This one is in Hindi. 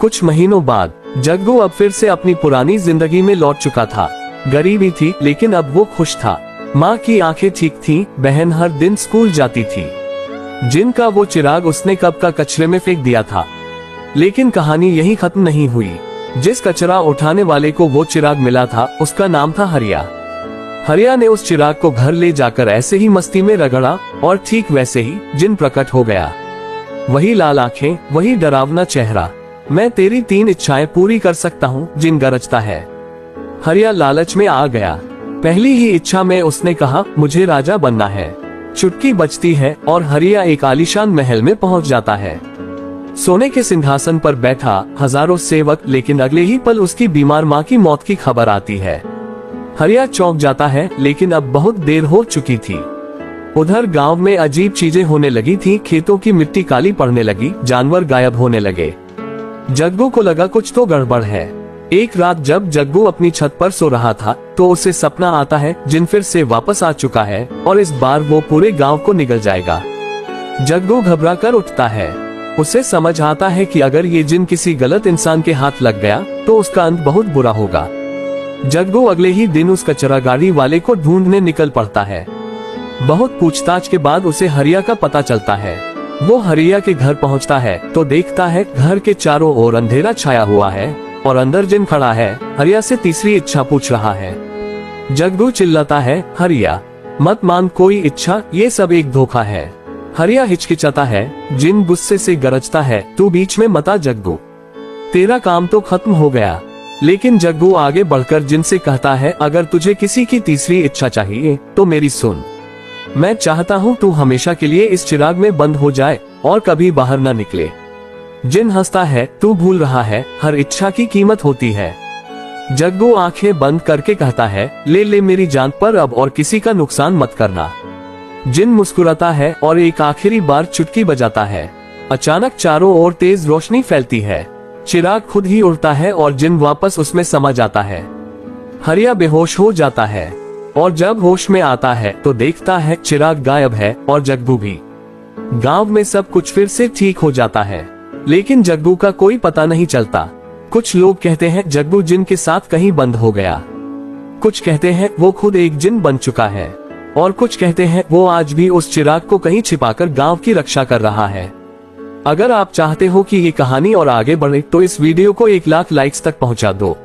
कुछ महीनों बाद जग्गू अब फिर से अपनी पुरानी जिंदगी में लौट चुका था। गरीबी थी लेकिन अब वो खुश था। माँ की आंखें ठीक थीं, बहन हर दिन स्कूल जाती थी। जिनका वो चिराग उसने कब का कचरे में फेंक दिया था। लेकिन कहानी यही खत्म नहीं हुई। जिस कचरा उठाने वाले को वो चिराग मिला था उसका नाम था हरिया। हरिया ने उस चिराग को घर ले जाकर ऐसे ही मस्ती में रगड़ा और ठीक वैसे ही जिन प्रकट हो गया। वही लाल आंखें, वही डरावना चेहरा। मैं तेरी 3 इच्छाएं पूरी कर सकता हूँ, जिन गरजता है। हरिया लालच में आ गया। पहली ही इच्छा में उसने कहा, मुझे राजा बनना है। चुटकी बजती है और हरिया एक आलीशान महल में पहुंच जाता है। सोने के सिंहासन पर बैठा, हजारों सेवक, लेकिन अगले ही पल उसकी बीमार माँ की मौत की खबर आती है। हरिया चौंक जाता है, लेकिन अब बहुत देर हो चुकी थी। उधर गांव में अजीब चीजें होने लगी थी। खेतों की मिट्टी काली पड़ने लगी, जानवर गायब होने लगे। जग्गू को लगा कुछ तो गड़बड़ है। एक रात जब जग्गू अपनी छत पर सो रहा था तो उसे सपना आता है जिन फिर से वापस आ चुका है और इस बार वो पूरे गांव को निगल जाएगा। जग्गू घबरा कर उठता है। उसे समझ आता है कि अगर ये जिन किसी गलत इंसान के हाथ लग गया तो उसका अंत बहुत बुरा होगा। जग्गू अगले ही दिन उस कचरा गाड़ी वाले को ढूंढने निकल पड़ता है। बहुत पूछताछ के बाद उसे हरिया का पता चलता है। वो हरिया के घर पहुंचता है तो देखता है घर के चारों ओर अंधेरा छाया हुआ है और अंदर जिन खड़ा है हरिया से तीसरी इच्छा पूछ रहा है। जग्गू चिल्लाता है, हरिया मत मान कोई इच्छा, ये सब एक धोखा है। हरिया हिचकिचाता है। जिन गुस्से से गरजता है, तू बीच में मत आ जग्गू, तेरा काम तो खत्म हो गया। लेकिन जग्गू आगे बढ़कर जिन से कहता है, अगर तुझे किसी की तीसरी इच्छा चाहिए तो मेरी सुन। मैं चाहता हूँ तू हमेशा के लिए इस चिराग में बंद हो जाए और कभी बाहर न निकले। जिन हंसता है, तू भूल रहा है हर इच्छा की कीमत होती है। जग्गू आंखें बंद करके कहता है, ले ले मेरी जान, पर अब और किसी का नुकसान मत करना। जिन मुस्कुराता है और एक आखिरी बार चुटकी बजाता है। अचानक चारों ओर तेज रोशनी फैलती है। चिराग खुद ही उड़ता है और जिन वापस उसमें समा जाता है। हरिया बेहोश हो जाता है और जब होश में आता है तो देखता है चिराग गायब है और जग्गू भी। गांव में सब कुछ फिर से ठीक हो जाता है, लेकिन जग्गू का कोई पता नहीं चलता। कुछ लोग कहते हैं जग्गू जिन के साथ कहीं बंद हो गया। कुछ कहते हैं वो खुद एक जिन बन चुका है और कुछ कहते हैं वो आज भी उस चिराग को कहीं छिपाकर गांव की रक्षा कर रहा है। अगर आप चाहते हो कि ये कहानी और आगे बढ़े तो इस वीडियो को 1 लाख लाइक्स तक पहुंचा दो।